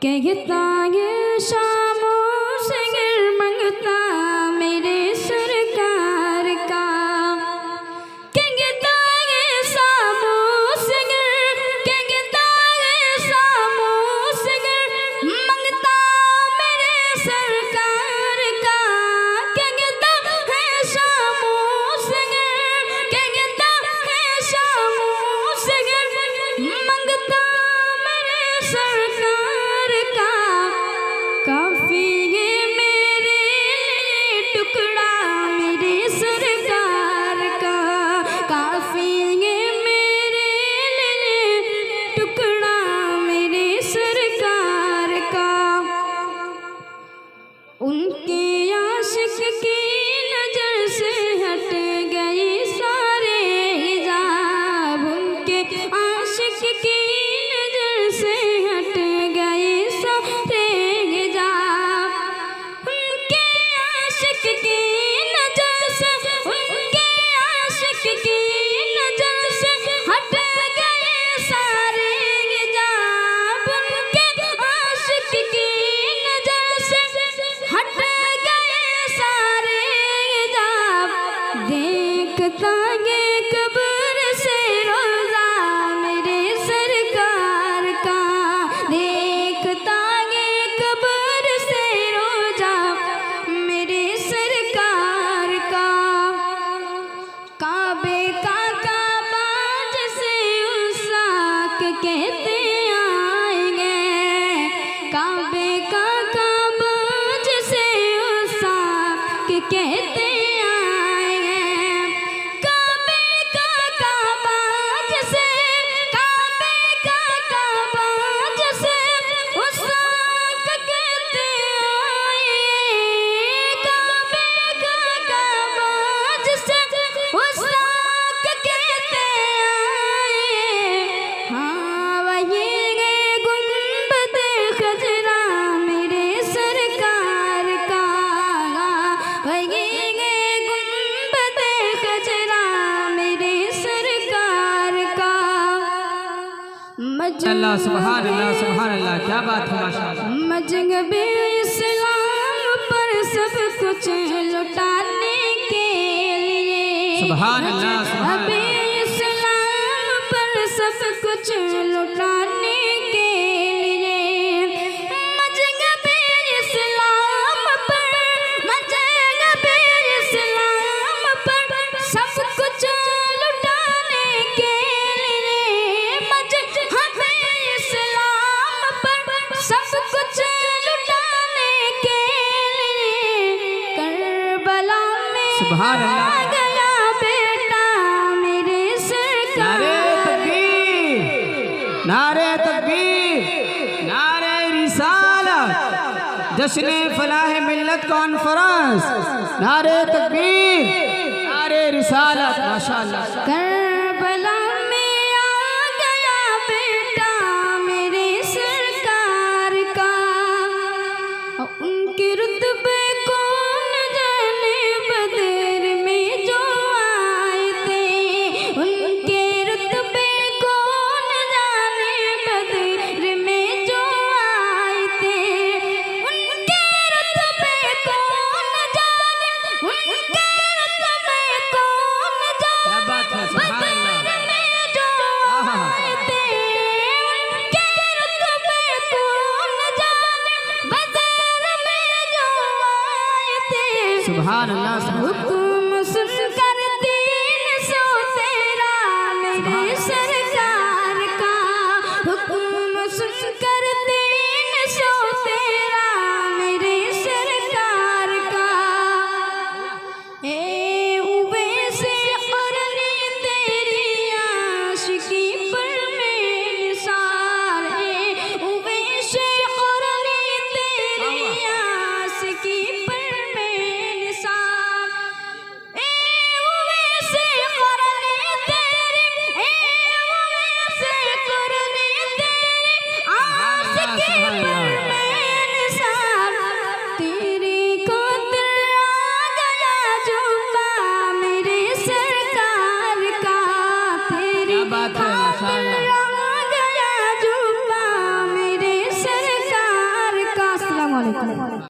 कहता ये शामों से गिर मंगता मेरे सरकार का। कहता ये शामों से गिर, कहता ये शामों से गिर मंगता मेरे सरकार का। कहता है शामों से गिर, कहता है शामों से गिर मंगता मेरे सरकार का। काफी ये मेरे लिए टुकड़ा मेरे सरकार का। काफी ये मेरे लिए टुकड़ा मेरे सरकार का। उनके आशिक की नजर से हट गई सारे हिजाब। उनके आशिक की नजर से हट गए सारे हिजाब। उनके आशिक की नजर से, उनके आशिक की नजर से हट गए सारे हिजाब। उनके आशिक की नजर से हट गए सारे हिजाब। देखता ये कब्र से रोज़ा मेरे सरकार का। देखता ये कब्र से रोज़ा मेरे सरकार का। काबे का काबा जिसे उसाक कहते आएंगे। काबे का काबा जिसे उसाक कहते आएंगे। काबे का काबा जिसे, काबे का काबा जिसे उसाक कहते आएंगे। काबे का काबा जिसे उसाक कहते आएंगे। हाँ वही है गुंबद खजरा मेरे सरकार का। वही है गुंबद खजरा मेरे सरकार का। अल्लाह सुभान अल्लाह सुभान अल्लाह, क्या बात है माशाअल्लाह। मजहबे इस्लाम पर सब कुछ लुटाने के लिए। सुभान अल्लाह सुभान मजहबे अल्लाह। इस्लाम पर सब कुछ लुटाने के लिए। मजहबे इस्लाम पर, मजहबे इस्लाम पर सब कुछ लुटाने के लिए। मजहबे इस्लाम पर सब कुछ लुटाने के लिए। करबला में सुभान अल्लाह। आ गया बेटा मेरे सरकार नारे तकबीर, नारे तकबीर, नारे रिसालत, जश्न फलाह मिल्लत कॉन्फ्रेंस। नारे तकबीर, नारे रिसालत, माशाअल्लाह। करबला में आ गया बेटा मेरे सरकार का। उनके रुतबे को न जाने बदर में जो आए थे। उनके रुतबे को न जाने बदर में जो आए थे। उनके रुतबे को न जाने, उनके रुतबे को न क्या जाने बात है, सुभान अल्लाह। बदर में जो आए थे। उनके रुतबे को न जाने बदर में जो आए थे। सुभान अल्लाह सुभान अल्लाह। हुक्म सुनकर 300 तेरा मेरे सरकार का। हुक्म सुनकर 300 तेरा मेरे सरकार का। ए उवैसे क़रनी तेरी आशिकी पर मैं निसार। ए उवैसे क़रनी तेरी आशिकी पर मैं निसार। ए उवैसे क़रनी तेरी, ए उवैसे क़रनी तेरी अलैकुम।